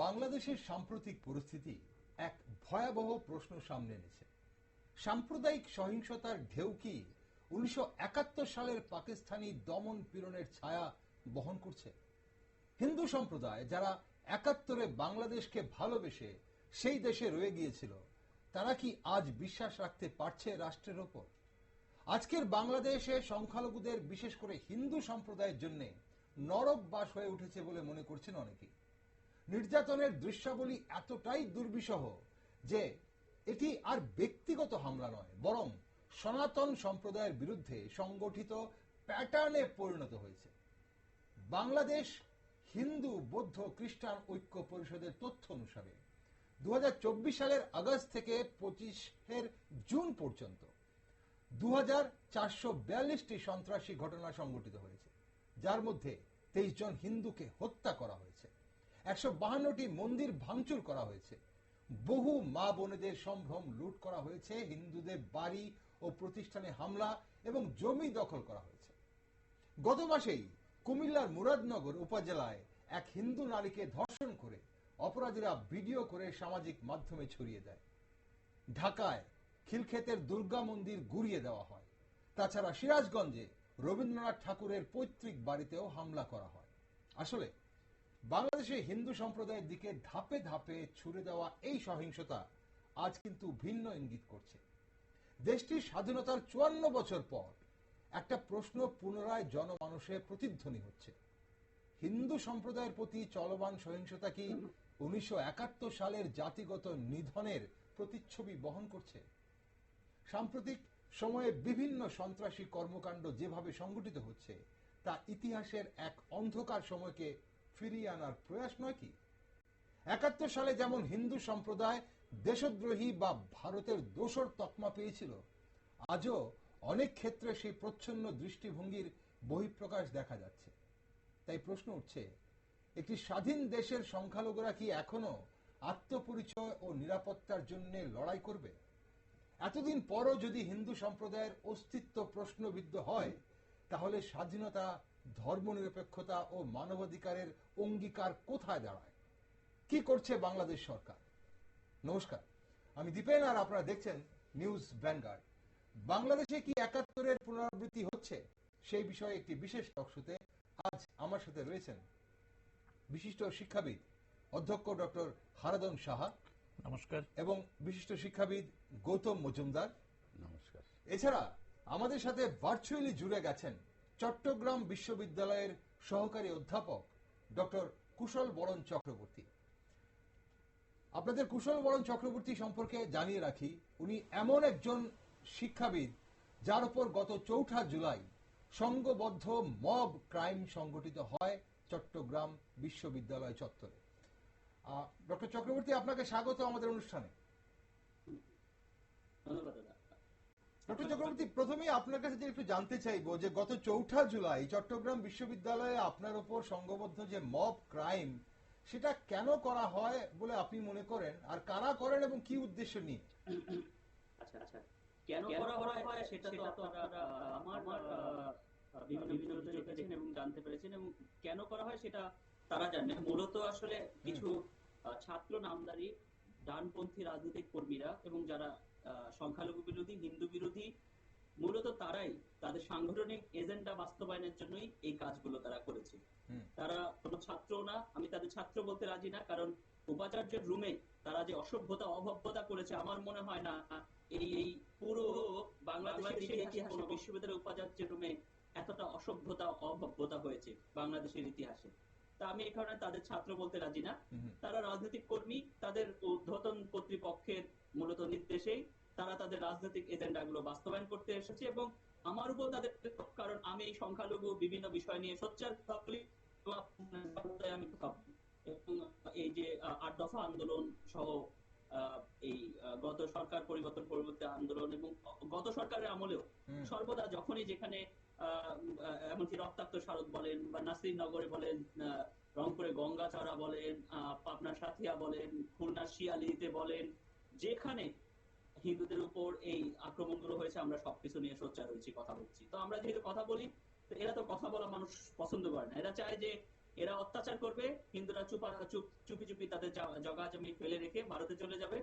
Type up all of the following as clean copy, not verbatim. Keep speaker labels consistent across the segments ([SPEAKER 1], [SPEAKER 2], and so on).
[SPEAKER 1] বাংলাদেশের সাম্প্রতিক পরিস্থিতি এক ভয়াবহ প্রশ্ন সামনে এনেছে। সাম্প্রদায়িক সহিংসতার ঢেউ কি 1971 সালের পাকিস্তানি দমন পীড়নের ছায়া বহন করছে? হিন্দু সম্প্রদায় যারা 71-এ বাংলাদেশকে ভালোবেসে সেই দেশে রয়ে গিয়েছিল, তারা কি আজ বিশ্বাস রাখতে পারছে রাষ্ট্রের ওপর? আজকের বাংলাদেশে সংখ্যালঘুদের, বিশেষ করে হিন্দু সম্প্রদায়ের জন্য নরক বাস হয়ে উঠেছে বলে মনে করছেন অনেকেই। নির্যাতনের দৃশ্যাবলী এতটাই দুর্বিষহ যে এটি আর ব্যক্তিগত হামলা নয়, বরং সনাতন সম্প্রদায়ের বিরুদ্ধে সংগঠিত প্যাটার্নে পরিণত হয়েছে। বাংলাদেশ হিন্দু বৌদ্ধ খ্রিস্টান ঐক্য পরিষদের তথ্য অনুসারে 2024 সালের আগস্ট থেকে 25 জুন পর্যন্ত 2442টি সন্ত্রাসী ঘটনা সংঘটিত হয়েছে, যার মধ্যে 23 জন হিন্দুকে হত্যা করা হয়েছে, 152টি মন্দির ভাঙচুর করা হয়েছে, বহু মা বোনেদের সম্ভ্রম লুট করা হয়েছে, হিন্দুদের বাড়ি ও প্রতিষ্ঠানে হামলা এবং জমি দখল করা হয়েছে। গত মাসেই কুমিল্লার মুরাদনগর উপজেলায় এক হিন্দু নারীকে ধর্ষণ করে অপরাধীরা ভিডিও করে সামাজিক মাধ্যমে ছড়িয়ে দেয়। ঢাকায় খিলক্ষেতের দুর্গা মন্দির গুড়িয়ে দেওয়া হয়। তাছাড়া সিরাজগঞ্জে রবীন্দ্রনাথ ঠাকুরের পৈতৃক বাড়িতেও হামলা করা হয়। আসলে বাংলাদেশে হিন্দু সম্প্রদায়ের দিকে ধাপে ধাপে ছুড়ে দেওয়া এই সহিংসতা আজ কিন্তু ভিন্ন ইঙ্গিত করছে। দেশটির স্বাধীনতার 54 বছর পর একটা প্রশ্ন পুনরায় জনমানসে প্রতিধ্বনি হচ্ছে। হিন্দু সম্প্রদায়ের প্রতি চলমান সহিংসতা কি 1971 সালের জাতিগত নিধনের প্রতিচ্ছবি বহন করছে? সাম্প্রতিক সময়ে বিভিন্ন সন্ত্রাসী কর্মকাণ্ড যেভাবে সংঘটিত হচ্ছে, তা ইতিহাসের এক অন্ধকার সময়কে ফিরিয়ে আনার প্রয়াস নয় কি? 71 সালে যেমন হিন্দু সম্প্রদায় দেশদ্রোহী বা ভারতের দোসর তকমা পেয়েছিল, আজও অনেক ক্ষেত্রে সেই প্রচ্ছন্ন দৃষ্টিভঙ্গির বহিঃপ্রকাশ দেখা যাচ্ছে। তাই প্রশ্ন উঠছে, একটি স্বাধীন দেশের সংখ্যালঘুরা কি এখনো আত্মপরিচয় ও নিরাপত্তার জন্য লড়াই করবে? এতদিন পরও যদি হিন্দু সম্প্রদায়ের অস্তিত্ব প্রশ্নবিদ্ধ হয়, তাহলে স্বাধীনতা, ধর্মনিরপেক্ষতা ও মানবাধিকারের অঙ্গীকার কোথায় দাঁড়ায়? কি করছে বাংলাদেশ সরকার? নমস্কার, আমি দীপেন আর আপনারা দেখছেন নিউজ ভ্যানগার্ড। বাংলাদেশে কি 71-এর পুনরাবৃত্তি হচ্ছে, সেই বিষয়ে একটি বিশেষ টকশোতে আজ আমার সাথে রয়েছেন বিশিষ্ট শিক্ষাবিদ অধ্যক্ষ ডক্টর হারাধন সাহা,
[SPEAKER 2] নমস্কার,
[SPEAKER 1] এবং বিশিষ্ট শিক্ষাবিদ গৌতম মজুমদার,
[SPEAKER 2] নমস্কার।
[SPEAKER 1] এছাড়া আমাদের সাথে ভার্চুয়ালি জুড়ে গেছেন চট্টগ্রাম বিশ্ববিদ্যালয়ের সহকারী অধ্যাপক ডক্টর কুশল বরণ চক্রবর্তী। আপনাদের কুশল বরণ চক্রবর্তী সম্পর্কে জানিয়ে রাখি, উনি এমন একজন শিক্ষাবিদ যার উপর গত 4 জুলাই সংঘবদ্ধ মব ক্রাইম সংগঠিত হয় চট্টগ্রাম বিশ্ববিদ্যালয় চত্বরে। ডক্টর চক্রবর্তী, আপনাকে স্বাগত আমাদের অনুষ্ঠানে। ডক্টর চক্রবর্তী, প্রথমেই আপনার কাছে একটু জানতে চাইবো যে গত 4 জুলাই চট্টগ্রাম বিশ্ববিদ্যালয়ে আপনার উপর সংঘবদ্ধ যে মব ক্রাইম, সেটা কেন করা হয় বলে আপনি মনে করেন, আর কারা করেন এবং কি উদ্দেশ্য নিয়ে?
[SPEAKER 3] আচ্ছা, কেন করা হয় সেটা তো আপনারা আমার বিভিন্ন ভিডিওতে দেখেছেন এবং জানতে পেরেছেন, এবং কেন করা হয় সেটা তারা জানেন। মূলত আসলে কিছু ছাত্র নামধারী ডানপন্থী রাজনৈতিক কর্মীরা এবং যারা সংখ্যালঘু বিরোধী, হিন্দু বিরোধী, মূলত তারাই তাদের সাংগঠনিক এজেন্ডা বাস্তবায়নের জন্যই এই কাজগুলো তারা করেছে। তারা কোনো ছাত্র না, আমি তাদের ছাত্র বলতে রাজি না, কারণ উপাচার্যের রুমে তারা যে অসভ্যতা অভব্যতা করেছে, আমার মনে হয় না এই পুরো বাংলাদেশের ইতিহাসে কোনো বিশ্ববিদ্যালয়ের উপাচার্যের রুমে এতটা অসভ্যতা অভব্যতা হয়েছে বাংলাদেশের ইতিহাসে। তা আমি এই কারণে তাদের ছাত্র বলতে রাজি না। তারা রাজনৈতিক কর্মী, তাদের ঊর্ধ্বতন কর্তৃপক্ষের মূলত নির্দেশেই তারা তাদের রাজনৈতিক এজেন্ডাগুলো বাস্তবায়ন করতে এসেছে, এবং আমার উপর তাদের, কারণ আমি এই সংখ্যালঘু বিভিন্ন বিষয় নিয়ে সোচ্চার আমি এবং এই যে 8 দফা আন্দোলন সহ এই গত সরকার পরিবর্তন পরবর্তী আন্দোলন এবং গত সরকারের আমলেও সর্বদা যখনই যেখানে এমনকি রক্তাক্ত শারদ বলেন বা নাসিরনগরে বলেন, রংপুরে গঙ্গাচড়া বলেন, পাবনার সাথিয়া বলেন, খুলনা শিয়ালিতে বলেন, যেখানে হিন্দুদের উপর এই আক্রমণগুলো হয়েছে, আমরা সবকিছু নিয়ে সোচ্চার হয়েছি, কথা বলছি। তো আমরা যেহেতু কথা বলি, তো এরা তো কথা বলা মানুষ পছন্দ করে না। এরা চায় যে এরা অত্যাচার করবে, হিন্দুরা চুপি চুপি তাদের জগা জমি ফেলে রেখে ভারতে চলে যাবে,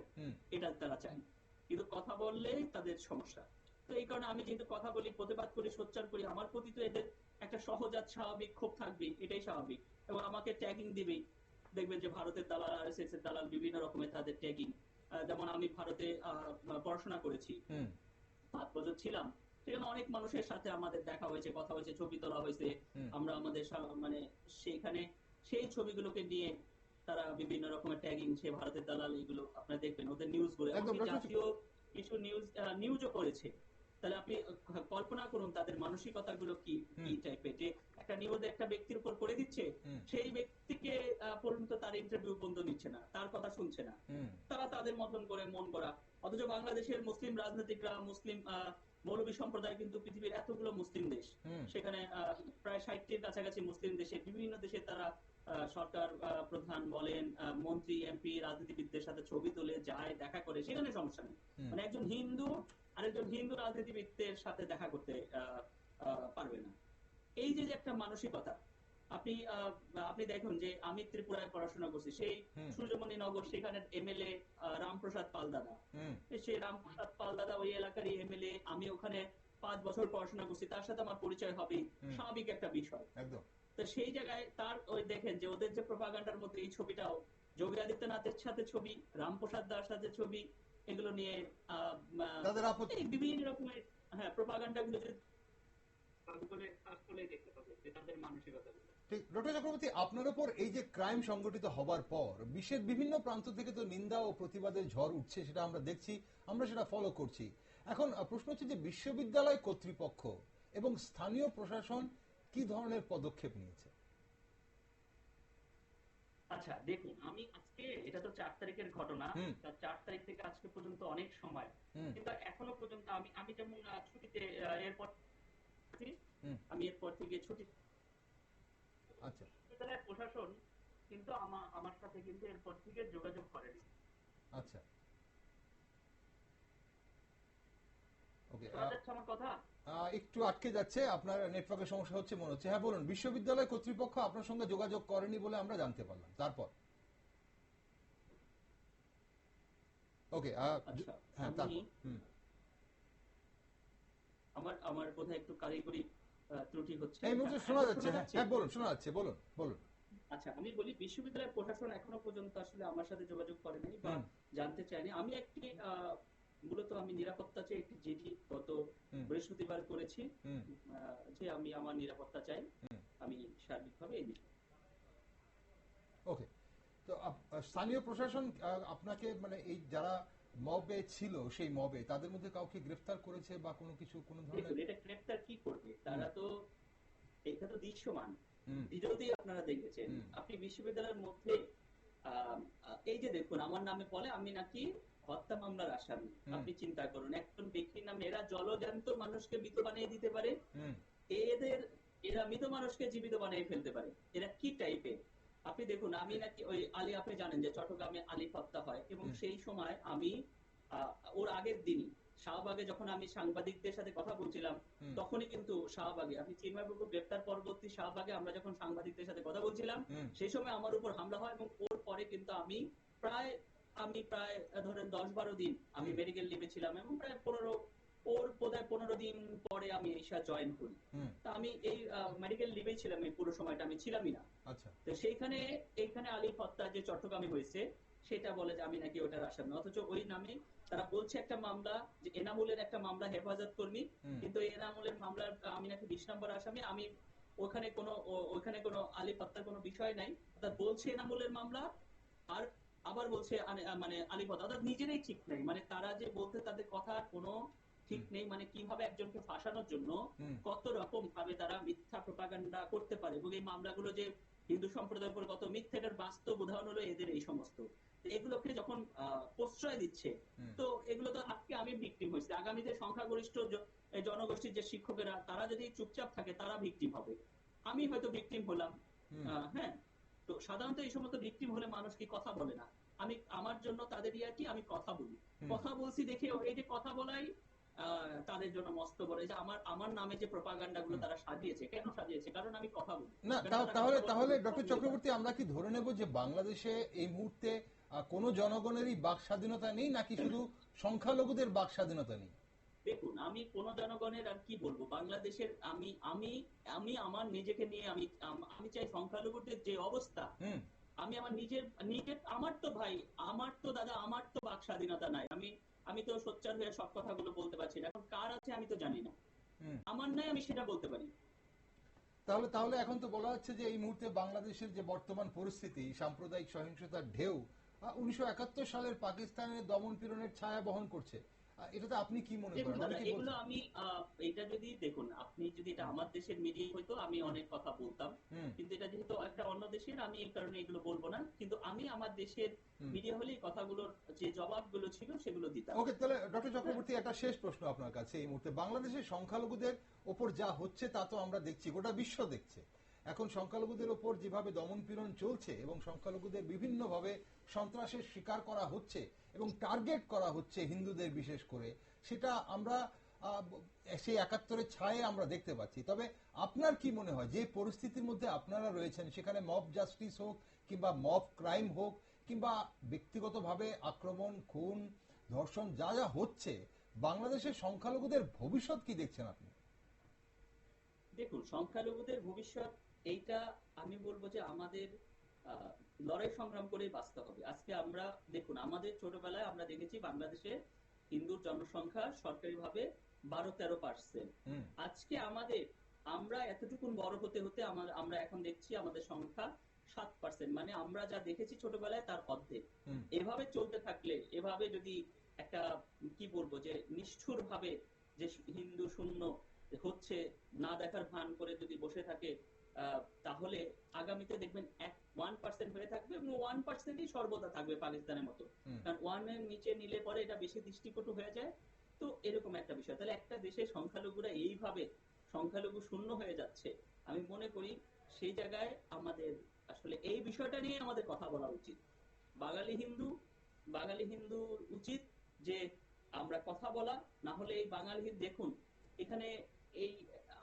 [SPEAKER 3] এটা তারা চায়। কিন্তু কথা বললেই তাদের সমস্যা। তো এই কারণে আমি যেহেতু কথা বলি, প্রতিবাদ করি, সোচ্চার করি, আমার প্রতি তো এদের একটা সহজাত স্বাভাবিক ক্ষোভ থাকবে, এটাই স্বাভাবিক। এবং আমাকে ট্যাগিং দিবেই। দেখবেন যে ভারতের দালাল, আরএসএস এর দালাল, বিভিন্ন রকমের তাদের ট্যাগিং। যেমন আমি ভারতে পড়াশোনা করেছি, 5 বছর ছিলাম, সেখানে অনেক মানুষের সাথে আমাদের দেখা হয়েছে, কথা হয়েছে, ছবি তোলা হয়েছে। আমরা আমাদের মানে সেখানে সেই ছবিগুলোকে নিয়ে তারা বিভিন্ন রকমের ট্যাগিং, সে ভারতের দালাল, এগুলো আপনারা দেখবেন ওদের নিউজ গুলো, জাতীয় কিছু নিউজও করেছে। তাহলে আপনি কল্পনা করুন তাদের মানসিকতা গুলো কি টাইপের, যে একটা নিউজ একটা ব্যক্তির উপর করে দিচ্ছে, সেই ব্যক্তিকে পর্যন্ত তার ইন্টারভিউ পর্যন্ত নিচ্ছে না, তার কথা শুনছে না, তারা তাদের মতন করে মন করা। অথচ বাংলাদেশের মুসলিম রাজনীতিকরা, মুসলিম মৌলবী সম্প্রদায় কিন্তু পৃথিবীর এতগুলো মুসলিম দেশ, সেখানে প্রায় 60টির কাছাকাছি মুসলিম দেশে, বিভিন্ন দেশে তারা সরকার প্রধান বলেন, মন্ত্রী, এমপি, রাজনীতিবিদদের সাথে ছবি তুলে যায়, দেখা করে, সেখানে সমস্যা নেই। মানে একজন হিন্দু আরেকজন হিন্দু রাজনীতিবিদদের সাথে দেখা করতে পারবে না। এই যে একটা মানসিকতা, আপনি দেখুন যে আমি ত্রিপুরায় পড়াশোনা করছি, সেই সূর্যমণি নগর, সেখানে এমএলএ রামপ্রসাদ পাল দাদা, সেই রামপ্রসাদ পাল দাদা ওই এলাকারই এমএলএ, আমি ওখানে 5 বছর পড়াশোনা করছি, তার সাথে আমার পরিচয় হবে, স্বাভাবিক একটা বিষয়। তো সেই জায়গায় তার ওই দেখেন যে ওদের যে প্রোপাগান্ডার মধ্যে এই ছবিটাও, যোগী আদিত্যনাথের সাথে ছবি, রামপ্রসাদ দার সাথে ছবি, এগুলো নিয়ে বিভিন্ন রকমের প্রোপাগান্ডা গুলো
[SPEAKER 1] ডক্টর চক্রবর্তী, আপনার উপর এই যে ক্রাইম সংগঠিত হবার পর বিশ্বের বিভিন্ন প্রান্ত থেকে তো নিন্দা ও প্রতিবাদের ঝড় উঠছে, সেটা আমরা দেখছি, আমরা সেটা ফলো করছি। এখন প্রশ্ন হচ্ছে যে বিশ্ববিদ্যালয় কর্তৃপক্ষ এবং স্থানীয় প্রশাসন কি ধরনের পদক্ষেপ নিয়েছে?
[SPEAKER 3] আচ্ছা দেখুন, আমি আজকে, এটা তো 4 তারিখের ঘটনা, 4 তারিখ থেকে আজকে পর্যন্ত অনেক সময়, কিন্তু এখনো পর্যন্ত আমি যেমন ছুটিতে, এরপর আমি এরপর থেকে ছুটি,
[SPEAKER 1] আচ্ছা,
[SPEAKER 3] বিশ্ববিদ্যালয়ের প্রশাসন কিন্তু আমার সাথে কিন্তু এরপর থেকে যোগাযোগ করেনি।
[SPEAKER 1] আচ্ছা, ওকে,
[SPEAKER 3] আমার কথা
[SPEAKER 1] একটু আটকে যাচ্ছে, আপনার নেটওয়ার্কের সমস্যা হচ্ছে মনে হচ্ছে। হ্যাঁ বলুন, বিশ্ববিদ্যালয় কর্তৃপক্ষ আপনার সঙ্গে যোগাযোগ করেনি বলে আমরা জানতে পারলাম, তারপর? ওকে, হ্যাঁ, তারপর
[SPEAKER 3] আমার বোধহয় একটু কারিগরি ত্রুটি হচ্ছে,
[SPEAKER 1] এই মুহূর্তে শোনা যাচ্ছে। হ্যাঁ বলুন, শোনা যাচ্ছে, বলুন বলুন।
[SPEAKER 3] আচ্ছা, আমি বলি, বিশ্ববিদ্যালয়ের প্রশাসন এখনো পর্যন্ত আসলে আমার সাথে যোগাযোগ করেনি বা জানতে চায়নি। আমি একটি মূলত আমি নিরাপত্তা চাই একটি চিঠি গত বৃহস্পতিবার করেছি, যে আমি আমার নিরাপত্তা চাই, আমি সার্বিকভাবে এই বিষয়ে।
[SPEAKER 1] ওকে, তো স্থানীয় প্রশাসন আপনাকে, মানে এই যারা মবে ছিল, সেই মবে তাদের মধ্যে কাউকে গ্রেফতার করেছে বা কোনো কিছু, কোনো ধরনের?
[SPEAKER 3] এটা গ্রেফতার কি করবে, তারা তো, এটা তো দৃশ্যমান ভিডিওতেই আপনারা দেখেছেন। আপনি বিশ্ববিদ্যালয়ের মধ্যে এই যে দেখুন, আমার নামে বলে আমি নাকি হত্যা মামলার আসামি। আপনি চিন্তা করুন, একজন ব্যক্তির নামে এরা জলজান্ত মানুষকে মৃত বানিয়ে দিতে পারে, এরা মৃত মানুষকে জীবিত বানিয়ে ফেলতে পারে, এরা কি টাইপের। আপনি দেখুন, আমি নাকি ওই আলী, আপনি জানেন যে চট্টগ্রামে আলী হত্যা হয়, এবং সেই সময় আমি ওর আগের দিনই শাহবাগে যখন আমি সাংবাদিকদের সাথে কথা বলছিলাম, তখনই কিন্তু শাহবাগে, আপনি চিন্ময়বাবু গ্রেফতার পরবর্তী শাহবাগে আমরা যখন সাংবাদিকদের সাথে কথা বলছিলাম, সেই সময় আমার উপর হামলা হয়, এবং ওর পরে কিন্তু আমি প্রায় ধরেন 10-12 দিন আমি মেডিকেল লিভে ছিলাম, এবং প্রায় 15 দিন পরে আমি এসা জয়েন করি। তা আমি এই মেডিকেল লিভে ছিলাম, এই পুরো সময়টা আমি ছিলামই না। তো এইখানে আলী হত্যা যে চট্টগ্রামে হয়েছে, সেটা বলে যে আমি নাকি ওটার আসামি, অথচ ওই নামে তারা বলছে একটা মামলা, যে এনামুলের একটা মামলা, হেফাজত কর্মী, কিন্তু এনামুলের মামলার আমি নাকি 20 নম্বর আসামি। আমি ওখানে কোনো আলী হত্যার কোনো বিষয় নাই, অর্থাৎ বলছে এনামুলের মামলা, আর আবার বলছে মানে আলী হত্যা, অর্থাৎ নিজেরাই ঠিক নাই, মানে তারা যে বলতে, তাদের কথা কোনো ঠিক নেই, মানে কিভাবে একজনকে ফাঁসানোর জন্য কত রকম ভাবে তারা মিথ্যা প্রপাগান্ডা করতে পারে, এবং এই মামলাগুলো যে হিন্দু সম্প্রদায়ের উপর কত মিথ্যাটার বাস্তব উদাহরণ হলো এদের এই সমস্ত। এগুলোকে যখন প্রশ্রয় দিচ্ছে, তো এগুলো তো আজকে আমি ভিকটিম হয়েছি, আগামীতে সংখ্যাগরিষ্ঠ জনগোষ্ঠীর যে শিক্ষকেরা, তারা যদি চুপচাপ থাকে, তারা ভিকটিম হবে, আমি হয়তো ভিকটিম হলাম। হ্যাঁ, তো সাধারণত এই সমস্ত ভিকটিম হলে মানুষ কি কথা বলে না, আমার জন্য তাদের কি আমি কথা বলি, কথা বলছি দেখে এই যে কথা বলাই তাদের জন্য মস্ত বড়, যে আমার আমার নামে যে প্রপাগান্ডা গুলো তারা সাজিয়েছে, কেন সাজিয়েছে? কারণ আমি কথা বলি।
[SPEAKER 1] না
[SPEAKER 3] কারণ তারা
[SPEAKER 1] তাহলে
[SPEAKER 3] কথা
[SPEAKER 1] তাহলে
[SPEAKER 3] বলতে
[SPEAKER 1] ডক্টর চক্রবর্তী, আমরা কি ধরে নেব যে বাংলাদেশে এই মুহূর্তে কোনো জনগণেরই বাক স্বাধীনতা নেই, নাকি শুধু সংখ্যালঘুদের বাক স্বাধীনতা নেই?
[SPEAKER 3] দেখুন, আমি কোন জনগণের আর কি বলবো, বাংলাদেশের আমি আমি আমি আমার নিজেকে নিয়ে আমি চাই সংখ্যালঘুদের যে অবস্থা,
[SPEAKER 1] হুম
[SPEAKER 3] আমি আমার নিজের নিজের আমার তো ভাই, আমার তো দাদা, আমার তো বাক স্বাধীনতা নাই। আমি আমি তো সোচ্চার হয়ে সব কথাগুলো বলতে পারছি না। এখন কার আছে আমি তো জানি না,
[SPEAKER 1] হুম
[SPEAKER 3] আমার নাই, আমি সেটা বলতে পারি।
[SPEAKER 1] তাহলে তাহলে এখন তো বলা হচ্ছে যে এই মুহূর্তে বাংলাদেশের যে বর্তমান পরিস্থিতি, সাম্প্রদায়িক সহিংসতার ঢেউ 1971 সালের পাকিস্তানের দমন পীড়নের ছায়া বহন করছে। এটাতে আপনি কি মনে
[SPEAKER 3] দেখুন
[SPEAKER 1] করেন,
[SPEAKER 3] দাদা,
[SPEAKER 1] অনেকে
[SPEAKER 3] এগুলো
[SPEAKER 1] বলছেন।
[SPEAKER 3] আমি এটা যদি দেখুন, আপনি যদি এটা আমার দেশের মিডিয়া হইতো আমি
[SPEAKER 1] হুম
[SPEAKER 3] অনেক কথা বলতাম,
[SPEAKER 1] হুম
[SPEAKER 3] কিন্তু এটা যেহেতু একটা অন্য দেশের, আমি এই কারণে এগুলো বলবো না। কিন্তু আমি আমার দেশের
[SPEAKER 1] হুম
[SPEAKER 3] মিডিয়া হলেই কথাগুলোর যে জবাবগুলো ছিল সেগুলো দিতাম।
[SPEAKER 1] ওকে, তাহলে ডক্টর চক্রবর্তী, একটা শেষ প্রশ্ন আপনার কাছে। এই মুহূর্তে বাংলাদেশের সংখ্যালঘুদের ওপর যা হচ্ছে তা তো আমরা দেখছি, গোটা বিশ্ব দেখছে। এখন সংখ্যালঘুদের ওপর যেভাবে দমন পীড়ন চলছে এবং সংখ্যালঘুদের বিভিন্নভাবে সন্ত্রাসের শিকার করা হচ্ছে এবং টার্গেট করা হচ্ছে হিন্দুদের বিশেষ করে, সেটা আমরা আহ, সেই 71-এর ছায়ে আমরা দেখতে পাচ্ছি। তবে আপনার কি মনে হয়, যে পরিস্থিতির মধ্যে আপনারা রয়েছেন, সেখানে মব জাস্টিস হোক কিংবা মব ক্রাইম হোক কিংবা ব্যক্তিগতভাবে আক্রমণ, খুন, ধর্ষণ যা যা হচ্ছে, বাংলাদেশের সংখ্যালঘুদের ভবিষ্যৎ কি দেখছেন আপনি?
[SPEAKER 3] দেখুন, সংখ্যালঘুদের ভবিষ্যৎ, এইটা আমি বলবো যে আমাদের আহ, লড়াই সংগ্রাম করেই বাঁচতে হবে। আজকে আমরা দেখুন, আমাদের ছোটবেলায় আমরা দেখেছি বাংলাদেশে হিন্দুর জনসংখ্যা সরকারিভাবে 12-13%।
[SPEAKER 1] হুম
[SPEAKER 3] আজকে আমাদের, আমরা এতটুকুন বড় হতে হতে আমরা এখন দেখছি আমাদের সংখ্যা 7%। মানে আমরা যা দেখেছি ছোটবেলায় তার অর্ধেক।
[SPEAKER 1] হুম
[SPEAKER 3] এভাবে চলতে থাকলে, এভাবে যদি একটা কি বলবো যে নিষ্ঠুর ভাবে যে হিন্দু শূন্য হচ্ছে, না দেখার ভান করে যদি বসে থাকে, তাহলে আগামীতে দেখবেন 1% হয়ে থাকবে এবং 1%ই সর্বদা থাকবে পাকিস্তানের মতো।
[SPEAKER 1] হুম
[SPEAKER 3] কারণ 1-এর নিচে নিলে পরে এটা বেশি দৃষ্টিকটু হয়ে যায়। তো এরকম একটা বিষয়, তাহলে একটা দেশে সংখ্যালঘুরা এইভাবে সংখ্যালঘু শূন্য হয়ে যাচ্ছে, আমি মনে করি সেই জায়গায় আমাদের আসলে এই বিষয়টা নিয়ে আমাদের কথা বলা উচিত। বাঙালি হিন্দু, বাঙালি হিন্দুর উচিত যে আমরা কথা বলা, না হলে এই বাঙালি দেখুন এখানে এই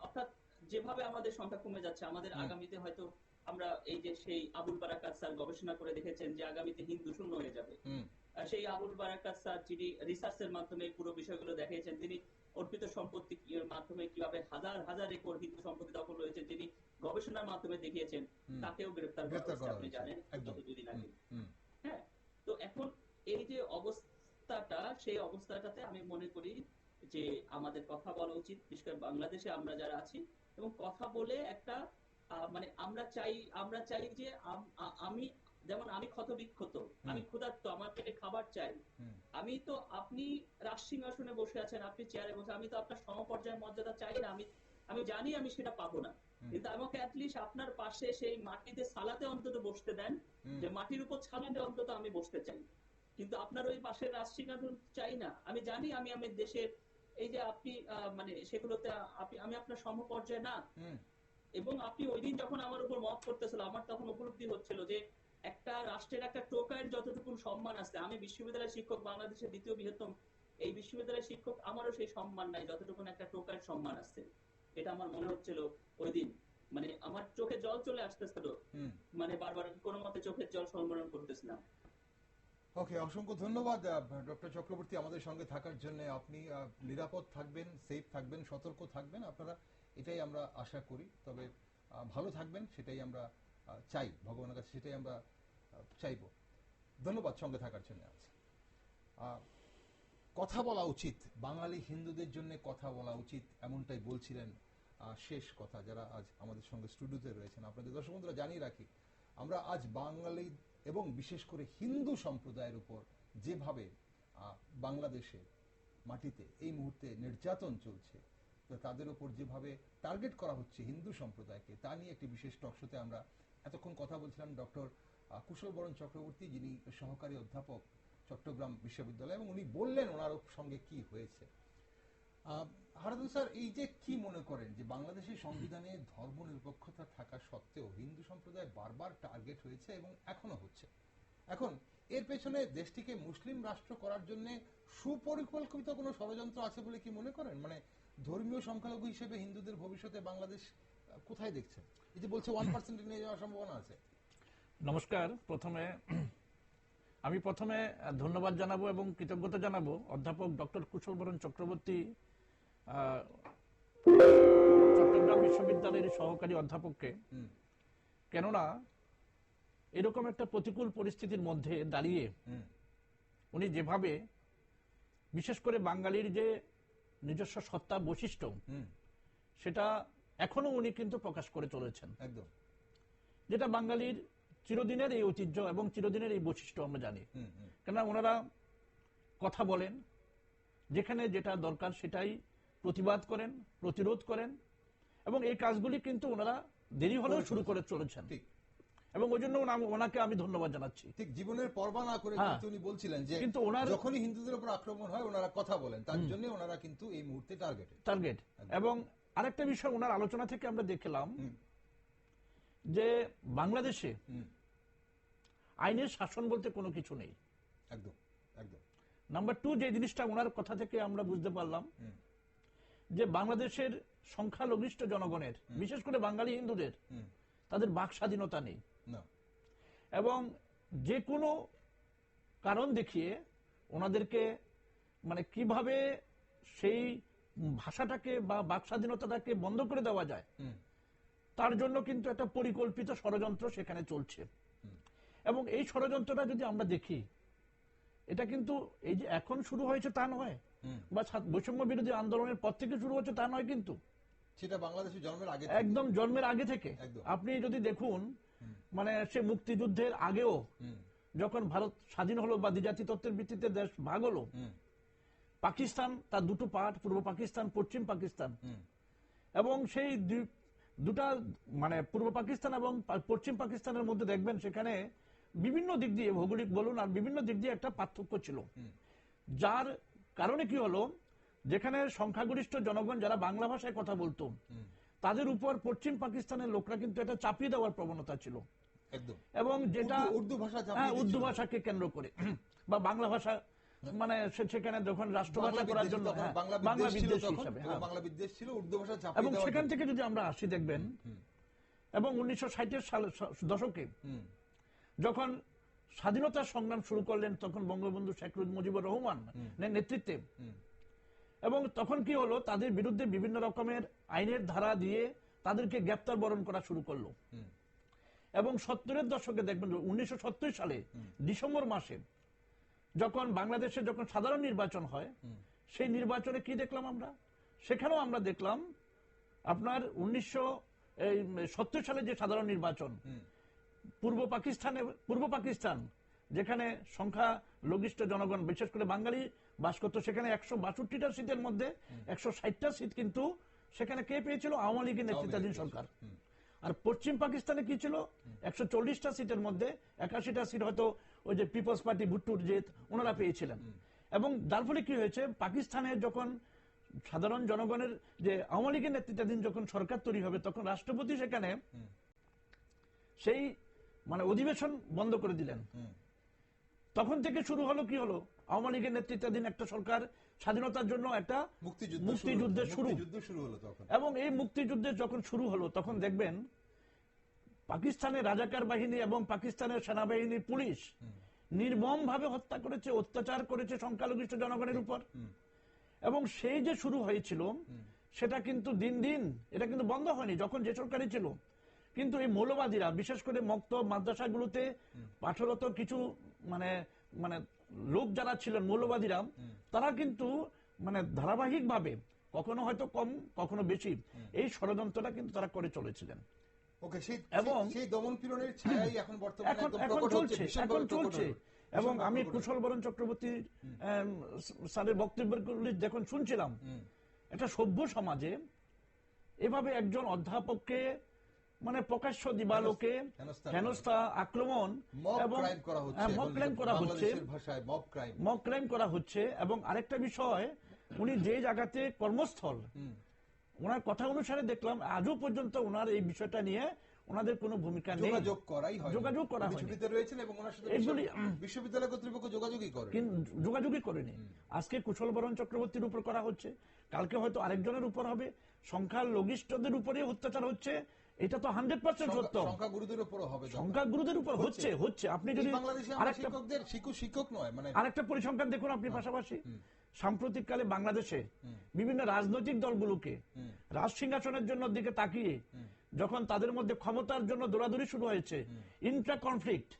[SPEAKER 3] অর্থাৎ যেভাবে আমাদের সংখ্যা কমে যাচ্ছে, আমাদের
[SPEAKER 1] হুম
[SPEAKER 3] আগামীতে হয়তো আমরা এই যে সেই আবুল বারাকাত স্যার গবেষণা করে দেখেছেন যে আগামীতে হিন্দু শূন্য হয়ে যাবে।
[SPEAKER 1] হুম
[SPEAKER 3] সেই আবুল বারাকাত স্যার যিনি রিসার্চের মাধ্যমে পুরো বিষয়গুলো দেখিয়েছেন, তিনি অর্পিত সম্পত্তি মাধ্যমে কিভাবে হাজার হাজার একর হিন্দু সম্পত্তি দখল রয়েছে, যিনি গবেষণার মাধ্যমে দেখিয়েছেন,
[SPEAKER 1] হুম
[SPEAKER 3] তাকেও গ্রেফতার করা
[SPEAKER 1] গ্রেফতার
[SPEAKER 3] হয়েছে,
[SPEAKER 1] করা
[SPEAKER 3] আপনি
[SPEAKER 1] হয়েছে
[SPEAKER 3] জানেন
[SPEAKER 1] একদম।
[SPEAKER 3] গত দুদিন
[SPEAKER 1] হুম
[SPEAKER 3] আগে।
[SPEAKER 1] হুম
[SPEAKER 3] হ্যাঁ, তো এখন এই যে অবস্থাটা, সেই অবস্থাটাতে আমি মনে করি যে আমাদের কথা বলা উচিত, বিশেষ করে বাংলাদেশে আমরা যারা আছি, এবং কথা বলে একটা মানে আমরা চাই যে আমি, যেমন আমি ক্ষত বিক্ষত,
[SPEAKER 1] হুম
[SPEAKER 3] আমি ক্ষুধার্ত, আমার পেটে খাবার চাই।
[SPEAKER 1] হুম
[SPEAKER 3] আমি তো, আপনি রাজ সিংহাসনে বসে আছেন, আপনি চেয়ারে বসে, আমি তো আপনার সমপর্যায়ের মর্যাদা চাই না। আমি আমি জানি আমি সেটা পাবো না,
[SPEAKER 1] হুম
[SPEAKER 3] কিন্তু আমাকে অ্যাটলিস্ট আপনার পাশে সেই মাটিতে সালাতে অন্তত বসতে দেন,
[SPEAKER 1] হুম
[SPEAKER 3] যে মাটির উপর ছালাতে অন্তত আমি বসতে চাই। কিন্তু আপনার ওই পাশের রাজ সিংহাসন চাই না। আমি জানি আমি আমি দেশের এই যে আপনি মানে সেগুলোতে আমি আপনার সমপর্যায়ে না।
[SPEAKER 1] হুম
[SPEAKER 3] এবং আপনি ওই দিন যখন আমার উপর মত করতেছিল, আমার তখন উপলব্ধি হচ্ছিল যে একটা রাষ্ট্রের একটা টোকাইয়ের যতটুকু সম্মান আছে, আমি বিশ্ববিদ্যালয়ের শিক্ষক, বাংলাদেশের দ্বিতীয় বৃহত্তম এই বিশ্ববিদ্যালয়ের শিক্ষক, আমারও সেই সম্মান নাই যতটুকু একটা টোকাইয়ের সম্মান আছে। এটা আমার মনে হচ্ছিল ওই দিন, মানে আমার চোখে জল চলে আসতেছিল,
[SPEAKER 1] হুম
[SPEAKER 3] মানে বারবার কোনো মতে চোখের জল সংবরণ করতেছিলাম।
[SPEAKER 1] ওকে, অসংখ্য ধন্যবাদ ডক্টর চক্রবর্তী আমাদের সঙ্গে থাকার জন্য। আপনি নিরাপদ থাকবেন, সেফ থাকবেন, সতর্ক থাকবেন, আপনারা এটাই আমরা আশা করি। তবে ভালো থাকবেন, সেটাই আমরা চাই, ভগবানের কাছে সেটাই আমরা চাইব। ধন্যবাদ সঙ্গে থাকার জন্য। আজ কথা বলা উচিত, বাঙালি হিন্দুদের জন্য কথা বলা উচিত, এমনটাই বলছিলেন শেষ কথা যারা আজ আমাদের সঙ্গে স্টুডিওতে রয়েছেন। আপনাদের দর্শক বন্ধুরা জানিয়ে রাখি, আমরা আজ বাঙালি এবং বিশেষ করে হিন্দু সম্প্রদায়ের উপর যেভাবে বাংলাদেশে মাটিতে এই মুহূর্তে নির্যাতন চলছে, তো তাদের উপর যেভাবে টার্গেট করা হচ্ছে হিন্দু সম্প্রদায়কে, তা নিয়ে একটি বিশেষ টকশোতে আমরা এতক্ষণ কথা বলছিলাম ডক্টর কুশল বরণ চক্রবর্তী, যিনি সহকারী অধ্যাপক চট্টগ্রাম বিশ্ববিদ্যালয়, এবং উনি বললেন ওনার সঙ্গে কি হয়েছে। হারাদুল স্যার, এই যে কি মনে করেন যে বাংলাদেশের সংবিধানে ধর্ম নিরপেক্ষতা থাকা সত্ত্বেও হিন্দু সম্প্রদায় বারবার টার্গেট হয়েছে এবং এখনো হচ্ছে। এখন এর পেছনে দেশটিকে মুসলিম রাষ্ট্র করার জন্য সুপরিকল্পিত কোনো ষড়যন্ত্র আছে বলে কি মনে করেন? মানে ধর্মীয় সংখ্যালঘু হিসেবে হিন্দুদের ভবিষ্যতে বাংলাদেশ কোথায় দেখছেন? এই যে বলছে 1% নিয়ে যাওয়ার সম্ভাবনা আছে।
[SPEAKER 2] নমস্কার। আমি প্রথমে ধন্যবাদ জানাবো এবং কৃতজ্ঞতা জানাবো অধ্যাপক ডক্টর কুশল বরণ চক্রবর্তী, চট্টগ্রাম বিশ্ববিদ্যালয়ের সহকারী অধ্যাপককে। কেননা এরকম একটা প্রতিকূল পরিস্থিতির মধ্যে দাঁড়িয়ে উনি যেভাবে বিশেষ করে বাঙালির যে নিজস্ব সত্তা বৈশিষ্ট্য সেটা এখনো উনি কিন্তু প্রকাশ করে চলেছেন,
[SPEAKER 1] একদম
[SPEAKER 2] যেটা বাঙালির চিরদিনের এই ঐতিহ্য এবং চিরদিনের এই বৈশিষ্ট্য আমরা জানি। কেননা ওনারা কথা বলেন, যেখানে যেটা দরকার সেটাই প্রতিবাদ করেন, প্রতিরোধ করেন, এবং এই কাজগুলি কিন্তু ওনারা দেরি হলেও শুরু করে চলেছেন। এবং ওই জন্য ওনাকে আমি ধন্যবাদ জানাচ্ছি।
[SPEAKER 1] ঠিক জীবনের পরবা না করে কিন্তু উনি বলছিলেন যে
[SPEAKER 2] কিন্তু ওনার
[SPEAKER 1] যখনই হিন্দুদের উপর আক্রমণ হয় ওনারা কথা বলেন, তার জন্য ওনারা কিন্তু এই মুহূর্তে টার্গেট।
[SPEAKER 2] এবং আরেকটা বিষয় ওনার আলোচনা থেকে আমরা দেখলাম যে বাংলাদেশে আইনের শাসন বলতে কোনো কিছু নেই।
[SPEAKER 1] একদম একদম।
[SPEAKER 2] নাম্বার 2, যে জিনিসটা ওনার কথা থেকে আমরা বুঝতে পারলাম যে বাংলাদেশের সংখ্যালঘিষ্ঠ জনগণের, বিশেষ করে বাঙালি হিন্দুদের, তাদের বাক স্বাধীনতা নেই। এবং যে কোনো কারণ দেখিয়ে ওনাদেরকে মানে কিভাবে সেই ভাষাটাকে বা বাক স্বাধীনতাটাকে বন্ধ করে দেওয়া যায় তার জন্য কিন্তু একটা পরিকল্পিত ষড়যন্ত্র সেখানে চলছে। এবং এই ষড়যন্ত্রটা যদি আমরা দেখি, এটা কিন্তু এই যে এখন শুরু হয়েছে তা নয়, বা বৈষম্য বিরোধী আন্দোলনের পর থেকে শুরু হচ্ছে তা নয়, কিন্তু
[SPEAKER 1] সেটা বাংলাদেশের জন্মের আগে,
[SPEAKER 2] একদম জন্মের আগে থেকে। আপনি যদি দেখুন, মানে সে মুক্তিযুদ্ধের আগেও যখন ভারত স্বাধীন হলো বা দ্বিজাতি তত্ত্বের ভিত্তিতে দেশ ভাগ হলো, পাকিস্তান তার দুটো পার্ট, পূর্ব পাকিস্তান, পশ্চিম পাকিস্তান, এবং সেই দুটা মানে পূর্ব পাকিস্তান এবং পশ্চিম পাকিস্তানের মধ্যে দেখবেন সেখানে বিভিন্ন দিক দিয়ে, ভৌগোলিক বলুন আর বিভিন্ন দিক দিয়ে একটা পার্থক্য ছিল। যার কারণে কি হলো, যেখানে সংখ্যাগরিষ্ঠ জনগণ যারা বাংলা ভাষায় কথা বলতো তাদের উপর পশ্চিম পাকিস্তানের লোকরা কিন্তু এটা চাপিয়ে দেওয়ার প্রবণতা ছিল। এবং যেটা উর্দু ভাষাকে কেন্দ্র করে বা বাংলা ভাষা, মানে সেখানে যখন রাষ্ট্রভাষা করার জন্য বাংলা বিদ্বেষ হিসাবে, এবং সেখান থেকে যদি আমরা আসি দেখবেন, এবং 1960-এর দশকে যখন স্বাধীনতা সংগ্রাম শুরু করলেন তখন বঙ্গবন্ধু শেখ মুজিবুর রহমান নেতৃত্বে, এবং তখন কি হলো, তাদের বিরুদ্ধে বিভিন্ন রকমের আইনের ধারা দিয়ে তাদেরকে গ্রেপ্তার বরণ করা শুরু করলো। এবং 70-এর দশকে দেখবেন 1970 সালে ডিসেম্বর মাসে যখন বাংলাদেশে যখন সাধারণ নির্বাচন হয়, সেই নির্বাচনে কি দেখলাম আমরা, সেখানেও আমরা দেখলাম আপনার 1970 সালে যে সাধারণ নির্বাচন, পূর্ব পাকিস্তান যেখানে সংখ্যা লঘিষ্ঠ জনগণ বিশেষ করে বাঙালি বাস করতো, সেখানে 162টা সিটের মধ্যে 160টা সিট কিন্তু সেখানে কে পেয়েছিল? আওয়ামী লীগের নেতৃত্বাধীন সরকার। আর পশ্চিম পাকিস্তানে কি ছিল? 140টা সিটের মধ্যে 81টা সিট হয়তো ওই যে পিপলস পার্টি ভুট্টোর জেদ ওনারা পেয়েছিলেন। এবং যার ফলে কি হয়েছে, পাকিস্তানে যখন সাধারণ জনগণের যে আওয়ামী লীগের নেতৃত্বাধীন যখন সরকার তৈরি হবে, তখন রাষ্ট্রপতি সেখানে সেই মানে অধিবেশন বন্ধ করে দিলেন। তখন থেকে শুরু হলো কি হলো, আওয়ামী লীগের নেতৃত্বাধীন একটা সরকার স্বাধীনতার জন্য একটা মুক্তিযুদ্ধের শুরু
[SPEAKER 1] হলো।
[SPEAKER 2] এবং এই মুক্তিযুদ্ধে যখন শুরু হলো তখন দেখবেন পাকিস্তানের রাজাকার বাহিনী এবং পাকিস্তানের সেনাবাহিনী, পুলিশ নির্মম ভাবে হত্যা করেছে, অত্যাচার করেছে সংখ্যালঘিষ্ঠ জনগণের উপর। এবং সেই যে শুরু হয়েছিল সেটা কিন্তু দিন দিন এটা কিন্তু বন্ধ হয়নি যখন যে সরকারই ছিল। কিন্তু এই মৌলবাদীরা বিশেষ করে মক্তব মাদ্রাসাগুলোতে পাঠরত কিছু মানে মানে লোক যারা ছিলেন মৌলবাদীরা, তারা কিন্তু মানে ধারাবাহিক ভাবে কখনো হয়তো কম কখনো বেশি এই ষড়যন্ত্রটা কিন্তু তারা করে চলেছিলেন।
[SPEAKER 1] এবং সেই দমন-পীড়নের ছায়াই এখন বর্তমানে
[SPEAKER 2] এখন চলছে। এবং আমি কুশল বরণ চক্রবর্তী স্যারের বক্তব্যগুলি যখন শুনছিলাম, একটা সভ্য সমাজে এভাবে একজন অধ্যাপককে মানে প্রকাশ্য দিবালোকে হেনস্থা, আক্রমণ এবং মব ক্রাইম করা হচ্ছে। এবং আরেকটা বিষয়, উনি যে জায়গাতে কর্মস্থল, ওনার কথা অনুসারে দেখলাম আজও পর্যন্ত ওনার এই বিষয়টা নিয়ে ওনাদের কোনো ভূমিকা নেই,
[SPEAKER 1] যোগাযোগ করাই হয়,
[SPEAKER 2] যোগাযোগ করা হয়,
[SPEAKER 1] ছুটিতে রয়েছেন এবং ওনার সাথে বিশ্ববিদ্যালয় কর্তৃপক্ষ যোগাযোগই করে,
[SPEAKER 2] যোগাযোগই করেনি। আজকে কুশল বরণ চক্রবর্তীর উপর করা হচ্ছে, কালকে হয়তো আরেকজনের উপর হবে, সংখ্যালঘিষ্ঠদের উপরে অত্যাচার হচ্ছে, এটা তো 100% সত্য।
[SPEAKER 1] সংখ্যাগুরুদের উপরও হবে,
[SPEAKER 2] সংখ্যাগুরুদের উপর হচ্ছে। আপনি যদি
[SPEAKER 1] শিক্ষকদের শিক্ষক নয়, মানে
[SPEAKER 2] আরেকটা পরিসংখ্যান দেখুন আপনি পাশাপাশি, সাম্প্রতিক কালে বাংলাদেশে বিভিন্ন রাজনৈতিক দলগুলোকে রাজ সিংহাসনের জন্য দিকে তাকিয়ে যখন তাদের মধ্যে ক্ষমতার জন্য দৌড়াদৌড়ি শুরু হয়েছে, ইন্ট্রা কনফ্লিক্ট,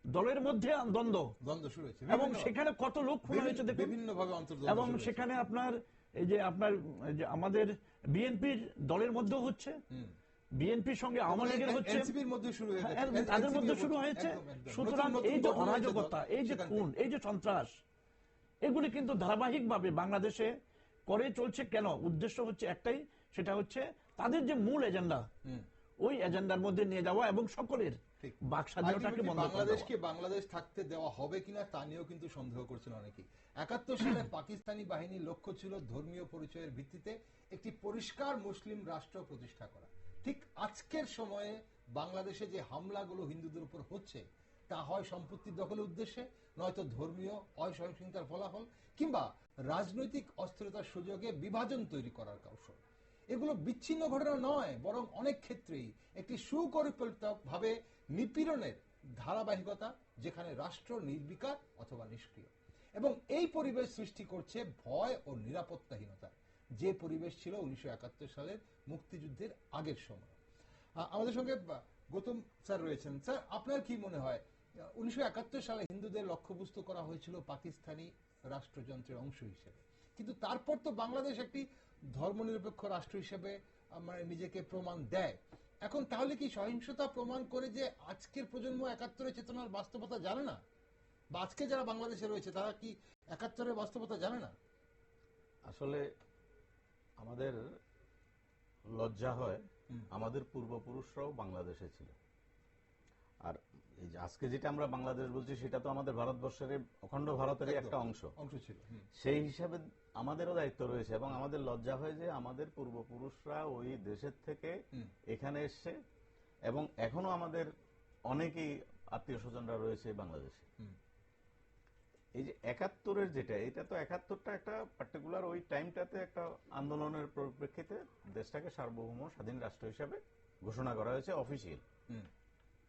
[SPEAKER 2] দলের মধ্যে দ্বন্দ্ব
[SPEAKER 1] শুরু হয়েছে,
[SPEAKER 2] এবং সেখানে কত লোক খুন হয়েছে দেখুন,
[SPEAKER 1] বিভিন্নভাবে
[SPEAKER 2] এবং সেখানে আপনার এই যে আমাদের বিএনপির দলের মধ্যেও হচ্ছে, বিএনপির সঙ্গে আওয়ামী লীগের হচ্ছে, তাদের মধ্যে শুরু হয়েছে। সুতরাং এই যে অরাজকতা, এই যে খুন, এই যে সন্ত্রাস, এগুলি কিন্তু ধারাবাহিকভাবে বাংলাদেশে করে চলছে। কেন? উদ্দেশ্য হচ্ছে একটাই, সেটা হচ্ছে তাদের যে মূল এজেন্ডা, ওই এজেন্ডার মধ্যে নিয়ে যাওয়া এবং সকলের বাক স্বাধীনতাকে বন্ধ করে দেওয়া।
[SPEAKER 1] বাংলাদেশকে বাংলাদেশ থাকতে দেওয়া হবে কিনা তা নিয়েও কিন্তু সন্দেহ করছেন অনেকেই। ৭১ সালে পাকিস্তানি বাহিনীর লক্ষ্য ছিল ধর্মীয় পরিচয়ের ভিত্তিতে একটি পরিষ্কার মুসলিম রাষ্ট্র প্রতিষ্ঠা করা। ঠিক আজকের সময়ে বাংলাদেশে যে হামলাগুলো হিন্দুদের উপর হচ্ছে, তা হয় সম্পত্তির দখলের উদ্দেশ্যে, নয়তো ধর্মীয় অসহিষ্ণুতার ফলাফল, কিংবা রাজনৈতিক অস্থিরতার সুযোগে বিভাজন তৈরি করার কৌশল। এগুলো বিচ্ছিন্ন ঘটনা নয়, বরং অনেক ক্ষেত্রেই একটি সুপরিকল্পিতভাবে নিপীড়নের ধারাবাহিকতা, যেখানে রাষ্ট্র নির্বিকার অথবা নিষ্ক্রিয়। এবং এই পরিবেশ সৃষ্টি করছে ভয় ও নিরাপত্তাহীনতা, যে পরিবেশ ছিল ১৯৭১ সালের মুক্তিযুদ্ধের আগের সময়। আমাদের সঙ্গে গৌতম স্যার রয়েছেন। স্যার, আপনার কি মনে হয় ১৯৭১ সালে হিন্দুদের লক্ষ্যবস্তু করা হয়েছিল পাকিস্তানি রাষ্ট্রযন্ত্রের অংশ হিসেবে, কিন্তু তারপর তো বাংলাদেশ একটি ধর্মনিরপেক্ষ রাষ্ট্র হিসেবে মানে নিজেকে প্রমাণ দেয়। এখন তাহলে কি সহিংসতা প্রমাণ করে যে আজকের প্রজন্ম ৭১-এর চেতনার বাস্তবতা জানে না, বা আজকে যারা বাংলাদেশে রয়েছে তারা কি ৭১-এর বাস্তবতা জানে না?
[SPEAKER 4] আসলে আমাদের লজ্জা হয়, আমাদের পূর্বপুরুষরাও বাংলাদেশে ছিল। আর এই যে আজকে যেটা আমরা বাংলাদেশ বলছি, সেটা তো আমাদের ভারতবর্ষের অখণ্ড ভারতের একটা অংশ
[SPEAKER 1] ছিল।
[SPEAKER 4] সেই হিসাবে আমাদেরও দায়িত্ব রয়েছে, এবং আমাদের লজ্জা হয় যে আমাদের পূর্বপুরুষরা ওই দেশের থেকে এখানে এসছে, এবং এখনো আমাদের অনেকেই আত্মীয় স্বজনরা রয়েছে বাংলাদেশে। এই যে ৭১-এর যেটা, এটা তো ৭১টা একটা পার্টিকুলার ওই টাইমটাতে একটা আন্দোলনের পরিপ্রেক্ষিতে দেশটাকে সার্বভৌম স্বাধীন রাষ্ট্র হিসাবে ঘোষণা করা হয়েছে, অফিসিয়াল,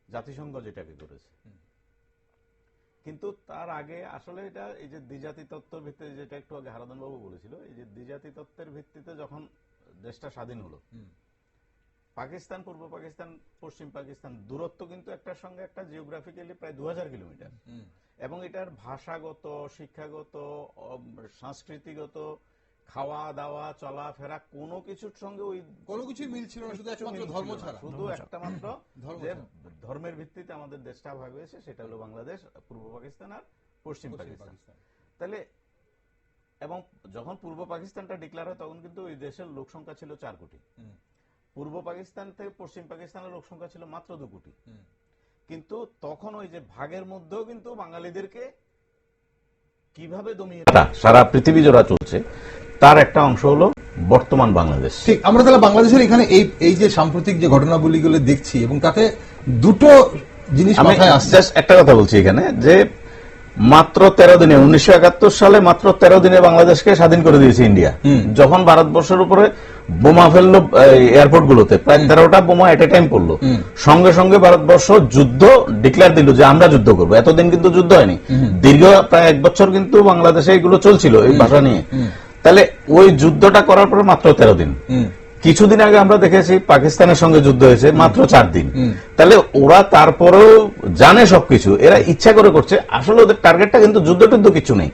[SPEAKER 4] জাতিসংঘ যেটাকে করেছে। কিন্তু তার আগে আসলে এটা এই যে দ্বিজাতি তত্ত্বের ভিত্তিতে, যেটা একটু আগে হারাধন বাবু বলেছিল, এই যে দ্বিজাতি তত্ত্বের ভিত্তিতে যখন দেশটা স্বাধীন হলো, পাকিস্তান, পূর্ব পাকিস্তান, পশ্চিম পাকিস্তান, দূরত্ব কিন্তু একটার সঙ্গে একটা জিওগ্রাফিক্যালি প্রায় ২০০০ কিলোমিটার, এবং এটার ভাষাগত, শিক্ষাগত, সংস্কৃতিগত, খাওয়া দাওয়া, চলাফেরা কোনো কিছুর সঙ্গে ওই কোনো কিছুই মিল ছিল না, শুধু একমাত্র ধর্ম ছাড়া, শুধু একটা মাত্র ধর্মের ভিত্তিতে আমাদের দেশটা ভাগ হয়েছে, সেটা হলো বাংলাদেশ, পূর্ব পাকিস্তান আর পশ্চিম পাকিস্তান। তাহলে এবং যখন পূর্ব পাকিস্তানটা ডিক্লেয়ার হয়, তখন কিন্তু ওই দেশের লোক সংখ্যা ছিল ৪ কোটি। পূর্ব পাকিস্তান থেকে পশ্চিম পাকিস্তানের লোক সংখ্যা ছিল মাত্র ২ কোটি। কিন্তু তখন ওই যে ভাগের মধ্যেও কিন্তু বাঙালিদেরকে কিভাবে দমিয়ে সারা পৃথিবী জোড়া চলছে, তার একটা অংশ হলো বর্তমান বাংলাদেশ।
[SPEAKER 1] ঠিক, আমরা তাহলে বাংলাদেশের এখানে এই যে সাম্প্রতিক যে ঘটনাবলীগুলো দেখছি, এবং তাতে দুটো জিনিস মাথায় আসছে।
[SPEAKER 4] একটা কথা বলছি এখানে, যে মাত্র ১৩ দিনে ১৯৭১ সালে মাত্র ১৩ দিনে বাংলাদেশকে স্বাধীন করে দিয়েছে ইন্ডিয়া। যখন ভারতবর্ষের উপরে বোমা ফেললো এয়ারপোর্ট গুলোতে, প্রায় ১৩টা বোমা এট এ টাইম পড়লো, সঙ্গে সঙ্গে ভারতবর্ষ যুদ্ধ ডিক্লেয়ার দিল যে আমরা যুদ্ধ করবো। এতদিন কিন্তু যুদ্ধ হয়নি, দীর্ঘ প্রায় ১ বছর কিন্তু বাংলাদেশে এগুলো চলছিল এই ভাষা নিয়ে। তাহলে ওই যুদ্ধটা করার পরে মাত্র ১৩ দিন। কিছুদিন আগে আমরা দেখেছি পাকিস্তানের সঙ্গে যুদ্ধ হয়েছে মাত্র ৪ দিন। তাহলে ওরা তারপরেও জানে সবকিছু, এরা ইচ্ছা করে করছে। আসলে ওদের টার্গেটটা কিন্তু যুদ্ধ টুদ্ধ কিছু নেই,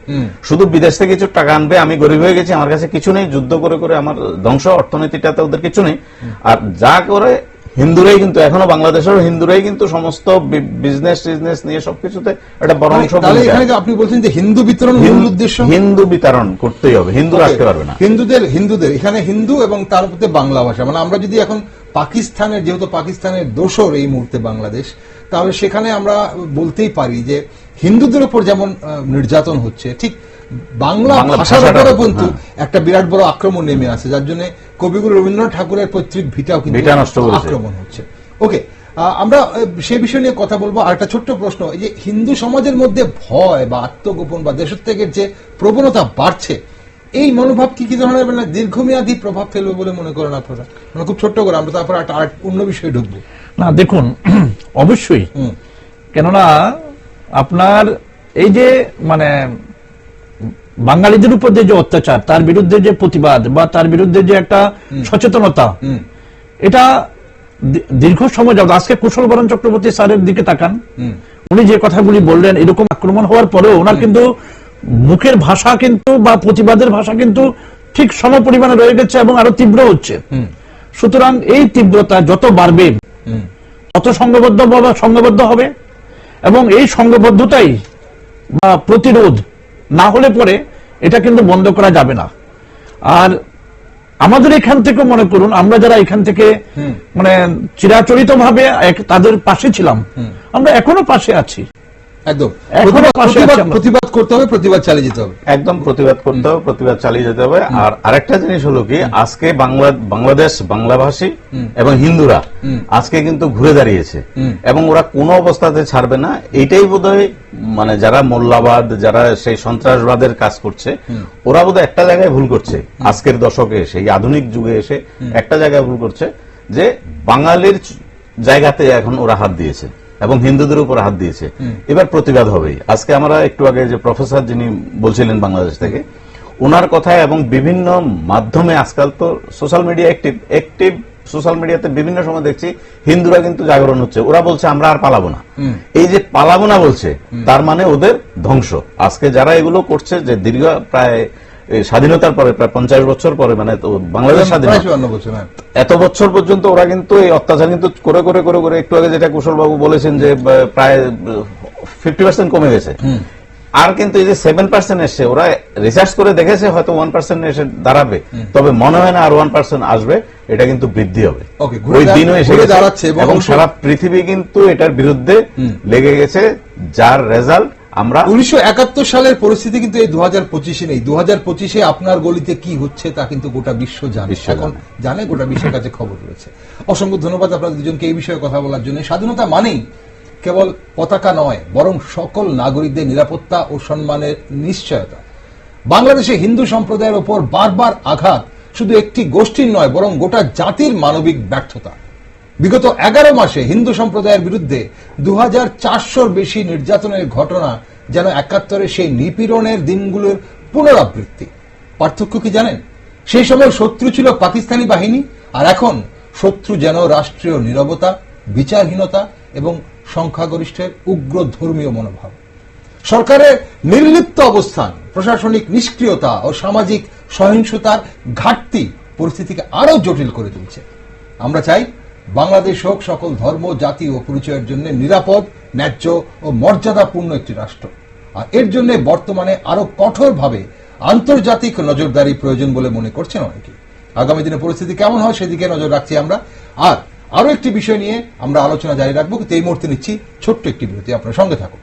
[SPEAKER 4] শুধু বিদেশ থেকে কিছু টাকা আনবে, আমি গরিব হয়ে গেছি, আমার কাছে কিছু নেই, যুদ্ধ করে করে আমার ধ্বংস, অর্থনীতিটাতে ওদের কিছু নেই। আর যা করে হিন্দুরাই কিন্তু, এখনো বাংলাদেশের হিন্দুরাই কিন্তু সমস্ত বিজনেস টিজনেস নিয়ে সবকিছুতে একটা বড় অংশ।
[SPEAKER 1] আপনি বলছেন যে হিন্দু বিতরণ মূল উদ্দেশ্য,
[SPEAKER 4] হিন্দু বিতরণ করতেই হবে, হিন্দুরা আসতে পারবে না।
[SPEAKER 1] হিন্দুদের এখানে হিন্দু এবং তার মধ্যে বাংলা ভাষা, মানে আমরা যদি এখন পাকিস্তানের, যেহেতু পাকিস্তানের দোসর এই মুহূর্তে বাংলাদেশ, তাহলে সেখানে আমরা বলতেই পারি যে হিন্দুদের উপর যেমন নির্যাতন হচ্ছে, ঠিক বাংলা ভাষার উপরে কিন্তু একটা বিরাট বড় আক্রমণ নেমে আসে, যার জন্য কবিগুরু রবীন্দ্রনাথ ঠাকুরের পৈতৃক ভিটাও কিন্তু আক্রমণ হচ্ছে। ওকে, আমরা সেই বিষয় নিয়ে কথা বলবো। আর একটা ছোট্ট প্রশ্ন, এই যে হিন্দু সমাজের মধ্যে ভয় বা আত্মগোপন বা দেশত্যাগের যে প্রবণতা বাড়ছে, এই মনোভাব কি ধরনের মানে দীর্ঘমেয়াদী প্রভাব ফেলবে বলে মনে করেন আপনারা? মানে খুব ছোট্ট করে, আমরা তারপর একটা অন্য বিষয়ে ঢুকবো।
[SPEAKER 2] না দেখুন, অবশ্যই, কেননা আপনার এই যে মানে বাঙালিদের উপর যে অত্যাচার, তার বিরুদ্ধে যে প্রতিবাদ বা তার বিরুদ্ধে যে একটা সচেতনতা, এটা দীর্ঘ সময় যাবত, আজকে কুশল বরণ চক্রবর্তী স্যারের দিকে তাকান, উনি যে কথাগুলি বললেন, এরকম আক্রমণ হওয়ার পরেও ওনার কিন্তু মুখের ভাষা কিন্তু বা প্রতিবাদের ভাষা কিন্তু ঠিক সম পরিমাণে রয়ে গেছে এবং আরো তীব্র হচ্ছে। সুতরাং এই তীব্রতা যত বাড়বে তত সংঘবদ্ধ হবে এবং এই সংঘবদ্ধতাই বা প্রতিরোধ না হলে পরে এটা কিন্তু বন্ধ করা যাবে না। আর আমাদের এখান থেকে মনে করুন, আমরা যারা এখান থেকে মানে চিরাচরিত ভাবে তাদের পাশে ছিলাম, আমরা এখনো পাশে আছি।
[SPEAKER 1] একদম
[SPEAKER 2] প্রতিবাদ
[SPEAKER 1] করতে হবে, প্রতিবাদ চালিয়ে যেতে হবে,
[SPEAKER 4] একদম প্রতিবাদ করতে হবে, প্রতিবাদ চালিয়ে যেতে হবে। আর আরেকটা জিনিস হলো কি, আজকে বাংলাদেশ বাংলাভাষী এবং হিন্দুরা আজকে কিন্তু ঘুরে দাঁড়িয়েছে এবং ওরা কোনো অবস্থাতে ছাড়বে না। এইটাই বোধহয় মানে যারা মোল্লাবাদ, যারা সেই সন্ত্রাসবাদের কাজ করছে, ওরা বোধহয় একটা জায়গায় ভুল করছে। আজকের দশকে এসে, এই আধুনিক যুগে এসে একটা জায়গায় ভুল করছে, যে বাঙালির জায়গাতে এখন ওরা হাত দিয়েছে এবং হিন্দুদের উপর হাত দিয়েছে। এবার প্রতিবাদ হবেই। আজকে আমরা একটু আগে যে প্রফেসর যিনি বলছিলেন বাংলাদেশ থেকে, ওনার কথায় এবং বিভিন্ন মাধ্যমে, আজকাল তো সোশ্যাল মিডিয়া অ্যাক্টিভ, সোশ্যাল মিডিয়াতে বিভিন্ন সময় দেখছি হিন্দুরা কিন্তু জাগরণ হচ্ছে, ওরা বলছে আমরা আর পালাবো না। এই যে পালাবো না বলছে, তার মানে ওদের ধ্বংস। আজকে যারা এগুলো করছে, যে দীর্ঘ প্রায় স্বাধীনতার পরে, প্রায় 50 বছর পরে, মানে বাংলাদেশ স্বাধীন এত বছর পর্যন্ত ওরা কিন্তু এই অত্যাচার কিন্তু করে করে করে করে, একটু আগে যেটা কুশল বাবু বলেছেন যে প্রায় 50% কমে গেছে। আর কিন্তু এই যে 7% এসছে, ওরা রিসার্চ করে দেখেছে হয়তো 1% এসে দাঁড়াবে, তবে মনে হয় না আর 1% আসবে, এটা কিন্তু বৃদ্ধি হবে। ওই দিনও এসে দাঁড়াচ্ছে এবং সারা পৃথিবী কিন্তু এটার বিরুদ্ধে লেগে গেছে, যার রেজাল্ট আমরা
[SPEAKER 1] 1971 সালের পরিস্থিতি কিন্তু এই 2025-এ নেই। 2025-এ আপনার গলিতে কি হচ্ছে তা কিন্তু গোটা বিশ্ব জানে, এখন জানে, গোটা বিশ্বের কাছে খবর রয়েছে। অসংখ্য ধন্যবাদ আপনাদের দুজনকে এই বিষয়ে কথা বলার জন্য। স্বাধীনতা মানেই কেবল পতাকা নয়, বরং সকল নাগরিকদের নিরাপত্তা ও সম্মানের নিশ্চয়তা। বাংলাদেশে হিন্দু সম্প্রদায়ের ওপর বারবার আঘাত শুধু একটি গোষ্ঠীর নয়, বরং গোটা জাতির মানবিক ব্যর্থতা। বিগত 11 মাসে হিন্দু সম্প্রদায়ের বিরুদ্ধে 2400-র বেশি নির্যাতনের ঘটনা যেন 71-এর সেই নিপীড়নের দিনগুলোর পুনরাবৃত্তি। পার্থক্য কি জানেন? সেই সময় শত্রু ছিল পাকিস্তানি বাহিনী, আর এখন শত্রু যেন রাষ্ট্রীয় নীরবতা, বিচারহীনতা এবং সংখ্যাগরিষ্ঠের উগ্র ধর্মীয় মনোভাব। সরকারের নির্লিপ্ত অবস্থান, প্রশাসনিক নিষ্ক্রিয়তা ও সামাজিক সহিংসতার ঘাটতি পরিস্থিতিকে আরো জটিল করে তুলছে। আমরা চাই বাংলাদেশ হোক সকল ধর্ম, জাতি ও পরিচয়ের জন্য নিরাপদ, ন্যায্য ও মর্যাদাপূর্ণ একটি রাষ্ট্র। আর এর জন্য বর্তমানে আরো কঠোরভাবে আন্তর্জাতিক নজরদারি প্রয়োজন বলে মনে করছেন অনেকে। আগামী দিনে পরিস্থিতি কেমন হয় সেদিকে নজর রাখছি আমরা। আর আরো একটি বিষয় নিয়ে আমরা আলোচনা জারি রাখবো, কিন্তু এই মুহূর্তে নিচ্ছি ছোট্ট একটি বিরতি। আপনার সঙ্গে থাকুন।